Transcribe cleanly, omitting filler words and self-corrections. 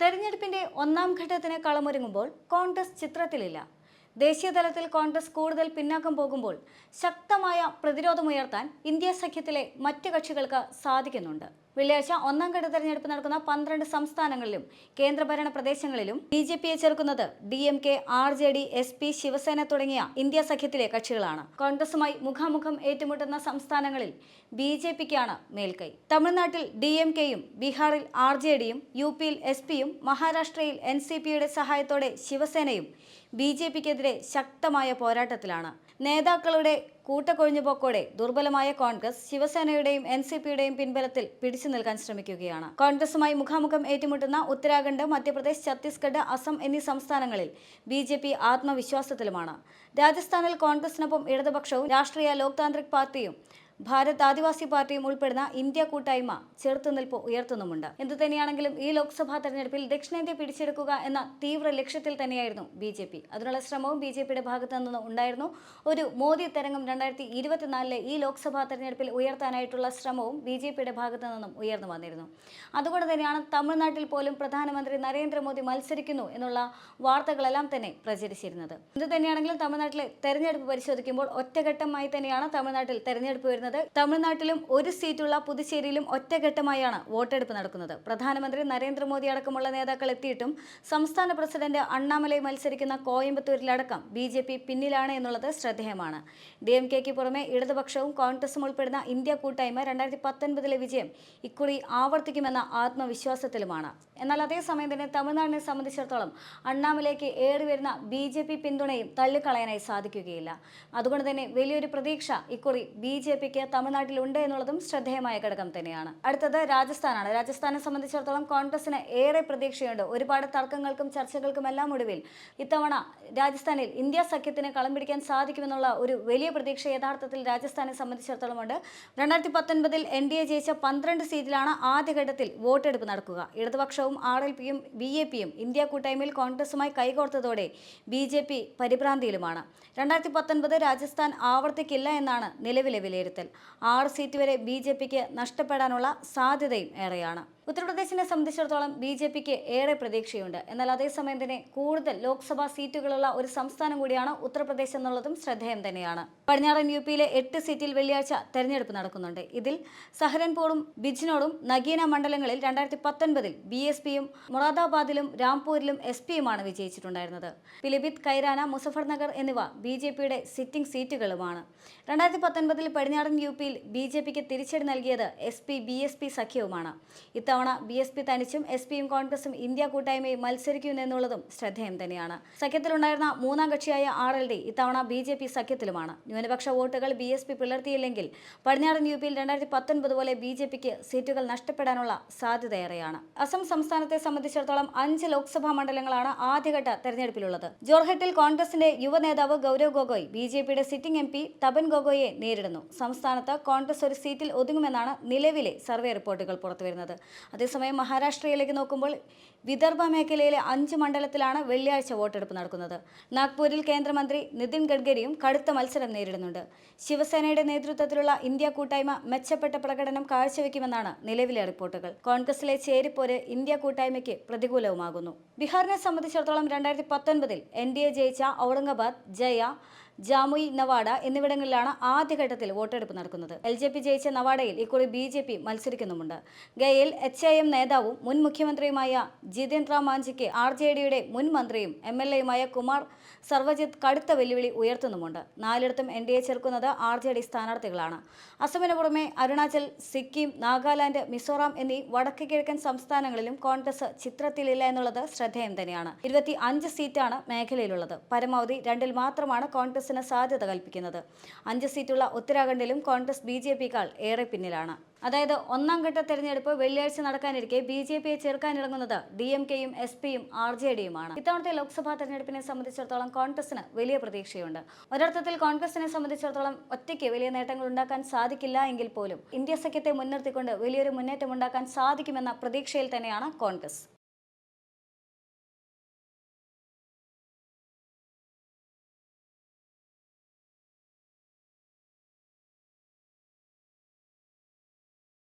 തെരഞ്ഞെടുപ്പിന്റെ ഒന്നാം ഘട്ടത്തിന് കളമൊരുങ്ങുമ്പോൾ കോൺഗ്രസ് ചിത്രത്തിലില്ല. ദേശീയ തലത്തിൽ കോൺഗ്രസ് കൂടുതൽ പിന്നാക്കം പോകുമ്പോൾ ശക്തമായ പ്രതിരോധമുയർത്താൻ ഇന്ത്യ സഖ്യത്തിലെ മറ്റ് കക്ഷികൾക്ക് സാധിക്കുന്നുണ്ട്. വെള്ളിയാഴ്ച ഒന്നാം ഘട്ട തെരഞ്ഞെടുപ്പ് നടക്കുന്ന 12 സംസ്ഥാനങ്ങളിലും കേന്ദ്രഭരണ പ്രദേശങ്ങളിലും ബി.ജെ.പിയെ ചെറുക്കുന്നത് DMK, RJD, SP, ശിവസേന തുടങ്ങിയ ഇന്ത്യ സഖ്യത്തിലെ കക്ഷികളാണ്. കോൺഗ്രസുമായി മുഖാമുഖം ഏറ്റുമുട്ടുന്ന സംസ്ഥാനങ്ങളിൽ ബി.ജെ.പിക്കാണ് മേൽക്കൈ. തമിഴ്നാട്ടിൽ DMKയും ബീഹാറിൽ RJDയും UPയിൽ SPയും മഹാരാഷ്ട്രയിൽ NCPയുടെ സഹായത്തോടെ ശിവസേനയും ബി.ജെ.പിക്കെതിരെ ശക്തമായ പോരാട്ടത്തിലാണ്. നേതാക്കളുടെ കൂട്ടക്കൊഴിഞ്ഞുപോക്കോടെ ദുർബലമായ കോൺഗ്രസ് ശിവസേനയുടെയും NCPയുടെയും പിൻബലത്തിൽ പിടിച്ചു നിൽക്കാൻ ശ്രമിക്കുകയാണ്. കോൺഗ്രസുമായി മുഖാമുഖം ഏറ്റുമുട്ടുന്ന ഉത്തരാഖണ്ഡ്, മധ്യപ്രദേശ്, ഛത്തീസ്ഗഡ്, അസം എന്നീ സംസ്ഥാനങ്ങളിൽ ബി.ജെ.പി ആത്മവിശ്വാസത്തിലുമാണ്. രാജസ്ഥാനിൽ കോൺഗ്രസിനൊപ്പം ഇടതുപക്ഷവും രാഷ്ട്രീയ ലോക് താന്ത്രിക് പാർട്ടിയും ഭാരത് ആദിവാസി പാർട്ടിയും ഉൾപ്പെടുന്ന ഇന്ത്യ കൂട്ടായ്മ ചെറുത്തുനിൽപ്പ് ഉയർത്തുന്നുമുണ്ട്. എന്തുതന്നെയാണെങ്കിലും ഈ ലോക്സഭാ തെരഞ്ഞെടുപ്പിൽ ദക്ഷിണേന്ത്യ പിടിച്ചെടുക്കുക എന്ന തീവ്ര ലക്ഷ്യത്തിൽ തന്നെയായിരുന്നു ബി.ജെ.പി. അതിനുള്ള ശ്രമവും ബി.ജെ.പിയുടെ ഭാഗത്തു നിന്ന് ഉണ്ടായിരുന്നു. ഒരു മോദി തരംഗം 2024 ഈ ലോക്സഭാ തെരഞ്ഞെടുപ്പിൽ ഉയർത്താനായിട്ടുള്ള ശ്രമവും ബി.ജെ.പിയുടെ ഭാഗത്തു നിന്നും ഉയർന്നു വന്നിരുന്നു. അതുകൊണ്ട് തന്നെയാണ് തമിഴ്നാട്ടിൽ പോലും പ്രധാനമന്ത്രി നരേന്ദ്രമോദി മത്സരിക്കുന്നു എന്നുള്ള വാർത്തകളെല്ലാം തന്നെ പ്രചരിച്ചിരുന്നത്. എന്തുതന്നെയാണെങ്കിലും തമിഴ്നാട്ടിലെ തെരഞ്ഞെടുപ്പ് പരിശോധിക്കുമ്പോൾ ഒറ്റഘട്ടമായി തന്നെയാണ് തമിഴ്നാട്ടിൽ തെരഞ്ഞെടുപ്പ് വരുന്നത്. തമിഴ്നാട്ടിലും ഒരു സീറ്റുള്ള പുതുച്ചേരിയിലും ഒറ്റഘട്ടമായാണ് വോട്ടെടുപ്പ് നടക്കുന്നത്. പ്രധാനമന്ത്രി നരേന്ദ്രമോദി അടക്കമുള്ള നേതാക്കൾ എത്തിയിട്ടും സംസ്ഥാന പ്രസിഡന്റ് അണ്ണാമലൈ മത്സരിക്കുന്ന കോയമ്പത്തൂരിലടക്കം ബി.ജെ.പി പിന്നിലാണ് എന്നുള്ളത് ശ്രദ്ധേയമാണ്. DMKയ്ക്ക് പുറമെ ഇടതുപക്ഷവും കോൺഗ്രസും ഉൾപ്പെടുന്ന ഇന്ത്യ കൂട്ടായ്മ 2019 വിജയം ഇക്കുറി ആവർത്തിക്കുമെന്ന ആത്മവിശ്വാസത്തിലുമാണ്. എന്നാൽ അതേസമയം തന്നെ തമിഴ്നാടിനെ സംബന്ധിച്ചിടത്തോളം അണ്ണാമലയ്ക്ക് ഏറിവരുന്ന ബി.ജെ.പി പിന്തുണയും തള്ളിക്കളയാനായി സാധിക്കുകയില്ല. അതുകൊണ്ട് തന്നെ വലിയൊരു പ്രതീക്ഷ ഇക്കുറി ബി.ജെ.പിക്ക് തമിഴ്നാട്ടിലുണ്ട് എന്നുള്ളതും ശ്രദ്ധേയമായ ഘടകം തന്നെയാണ്. അടുത്തത് രാജസ്ഥാനാണ്. രാജസ്ഥാനെ സംബന്ധിച്ചിടത്തോളം കോൺഗ്രസിന് ഏറെ പ്രതീക്ഷയുണ്ട്. ഒരുപാട് തർക്കങ്ങൾക്കും ചർച്ചകൾക്കും എല്ലാം ഒടുവിൽ ഇത്തവണ രാജസ്ഥാനിൽ ഇന്ത്യ സഖ്യത്തിന് കളം പിടിക്കാൻ സാധിക്കുമെന്നുള്ള ഒരു വലിയ പ്രതീക്ഷ യഥാർത്ഥത്തിൽ രാജസ്ഥാനെ സംബന്ധിച്ചിടത്തോളം ഉണ്ട്. 2019 NDA ജയിച്ച 12 സീറ്റിലാണ് ആദ്യഘട്ടത്തിൽ വോട്ടെടുപ്പ് നടക്കുക. ഇടതുപക്ഷവും RLPയും BAPയും ഇന്ത്യ കൂട്ടായ്മയിൽ കോൺഗ്രസുമായി കൈകോർത്തതോടെ ബി.ജെ.പി പരിഭ്രാന്തിയിലുമാണ്. 2019 രാജസ്ഥാൻ ആവർത്തിക്കില്ല എന്നാണ് നിലവിലെ വിലയിരുത്തൽ. 6 സീറ്റ് വരെ ബി.ജെ.പിക്ക് നഷ്ടപ്പെടാനുള്ള സാധ്യതയും ഏറെയാണ്. ഉത്തർപ്രദേശിനെ സംബന്ധിച്ചിടത്തോളം ബി.ജെ.പിക്ക് ഏറെ പ്രതീക്ഷയുണ്ട്. എന്നാൽ അതേസമയം തന്നെ കൂടുതൽ ലോക്സഭാ സീറ്റുകളുള്ള ഒരു സംസ്ഥാനം കൂടിയാണ് ഉത്തർപ്രദേശ് എന്നുള്ളതും ശ്രദ്ധേയം തന്നെയാണ്. പടിഞ്ഞാറൻ UPയിലെ 8 സീറ്റിൽ വെള്ളിയാഴ്ച തെരഞ്ഞെടുപ്പ് നടക്കുന്നുണ്ട്. ഇതിൽ സഹരൻപൂറും ബിജ്നോറും നഗീന മണ്ഡലങ്ങളിൽ 2019 BSPയും മൊറാദാബാദിലും രാംപൂരിലും SPയുമാണ് വിജയിച്ചിട്ടുണ്ടായിരുന്നത്. പിലിഭിത്ത്, കൈരാന, മുസഫർനഗർ എന്നിവ ബി.ജെ.പിയുടെ സിറ്റിംഗ് സീറ്റുകളുമാണ്. 2019 പടിഞ്ഞാറൻ UPയിൽ ബി.ജെ.പിക്ക് തിരിച്ചടി നൽകിയത് SP-BSP സഖ്യവുമാണ്. ഇത്തവണ BSP തനിച്ചും SPയും കോൺഗ്രസും ഇന്ത്യ കൂട്ടായ്മയും മത്സരിക്കുമെന്നുള്ളതും ശ്രദ്ധേയം തന്നെയാണ്. സഖ്യത്തിലുണ്ടായിരുന്ന മൂന്നാം കക്ഷിയായ RLD ഇത്തവണ ബി.ജെ.പി സഖ്യത്തിലുമാണ്. ന്യൂനപക്ഷ വോട്ടുകൾ BSP പിളർത്തിയില്ലെങ്കിൽ പടിഞ്ഞാറൻ UPയിൽ 2019 പോലെ ബി.ജെ.പിക്ക് സീറ്റുകൾ നഷ്ടപ്പെടാനുള്ള സാധ്യതയേറെയാണ്. അസം സംസ്ഥാനത്തെ സംബന്ധിച്ചിടത്തോളം 5 ലോക്സഭാ മണ്ഡലങ്ങളാണ് ആദ്യഘട്ട തെരഞ്ഞെടുപ്പിലുള്ളത്. ജോർഹട്ടിൽ കോൺഗ്രസിന്റെ യുവ നേതാവ് ഗൗരവ് ഗൊഗോയ് ബി.ജെ.പിയുടെ സിറ്റിംഗ് MP തപൻ ഗൊഗോയെ നേരിടുന്നു. സംസ്ഥാനത്ത് കോൺഗ്രസ് ഒരു സീറ്റിൽ ഒതുങ്ങുമെന്നാണ് നിലവിലെ സർവേ റിപ്പോർട്ടുകൾ പുറത്തുവരുന്നത്. അതേസമയം മഹാരാഷ്ട്രയിലേക്ക് നോക്കുമ്പോൾ വിദർഭ മേഖലയിലെ 5 മണ്ഡലത്തിലാണ് വെള്ളിയാഴ്ച വോട്ടെടുപ്പ് നടക്കുന്നത്. നാഗ്പൂരിൽ കേന്ദ്രമന്ത്രി നിതിൻ ഗഡ്കരിയും കടുത്ത മത്സരം നേരിടുന്നുണ്ട്. ശിവസേനയുടെ നേതൃത്വത്തിലുള്ള ഇന്ത്യ കൂട്ടായ്മ മെച്ചപ്പെട്ട പ്രകടനം കാഴ്ചവെക്കുമെന്നാണ് നിലവിലെ റിപ്പോർട്ടുകൾ. കോൺഗ്രസിലെ ചേരിപ്പോര് ഇന്ത്യ കൂട്ടായ്മയ്ക്ക് പ്രതികൂലവുമാകുന്നു. ബീഹാറിനെ സംബന്ധിച്ചിടത്തോളം 2019 NDA ജയിച്ച ഔറംഗാബാദ്, ജയ, ജാമുയി, നവാഡ എന്നിവിടങ്ങളിലാണ് ആദ്യഘട്ടത്തിൽ വോട്ടെടുപ്പ് നടക്കുന്നത്. LJP ജയിച്ച നവാഡയിൽ ഇക്കുറി ബി.ജെ.പി മത്സരിക്കുന്നുമുണ്ട്. ഗയയിൽ HIM നേതാവും മുൻ മുഖ്യമന്ത്രിയുമായ ജിതേന്ദ്ര റാം മാഞ്ചിക്ക് RJDയുടെ മുൻ മന്ത്രിയും MLAയുമായ കുമാർ സർവജിത്ത് കടുത്ത വെല്ലുവിളി ഉയർത്തുന്നുമുണ്ട്. 4ഇടത്തും NDA ചെറുക്കുന്നത് RJD സ്ഥാനാർത്ഥികളാണ്. അസമിന് പുറമെ അരുണാചൽ, സിക്കിം, നാഗാലാൻഡ്, മിസോറാം എന്നീ വടക്ക് കിഴക്കൻ സംസ്ഥാനങ്ങളിലും കോൺഗ്രസ് ചിത്രത്തിലില്ല എന്നുള്ളത് ശ്രദ്ധേയം തന്നെയാണ്. 25 സീറ്റാണ് മേഖലയിലുള്ളത്. പരമാവധി 2ൽ മാത്രമാണ് കോൺഗ്രസിന് സാധ്യത കൽപ്പിക്കുന്നത്. 5 സീറ്റുള്ള ഉത്തരാഖണ്ഡിലും കോൺഗ്രസ് ബി.ജെ.പിക്കാൾ ഏറെ പിന്നിലാണ്. അതായത് ഒന്നാം ഘട്ട തെരഞ്ഞെടുപ്പ് വെള്ളിയാഴ്ച നടക്കാനിരിക്കെ ബി.ജെ.പിയെ ചെറുക്കാനിറങ്ങുന്നത് DMKയും SPയും RJDയുമാണ്. ഇത്തവണത്തെ ലോക്സഭാ തെരഞ്ഞെടുപ്പിനെ സംബന്ധിച്ചിടത്തോളം കോൺഗ്രസിന് വലിയ പ്രതീക്ഷയുണ്ട്. ഒരർത്ഥത്തിൽ കോൺഗ്രസിനെ സംബന്ധിച്ചിടത്തോളം ഒറ്റയ്ക്ക് വലിയ നേട്ടങ്ങൾ ഉണ്ടാക്കാൻ സാധിക്കില്ല എങ്കിൽ പോലും ഇന്ത്യ സഖ്യത്തെ മുൻനിർത്തിക്കൊണ്ട് വലിയൊരു മുന്നേറ്റം ഉണ്ടാക്കാൻ സാധിക്കുമെന്ന പ്രതീക്ഷയിൽ തന്നെയാണ് കോൺഗ്രസ്.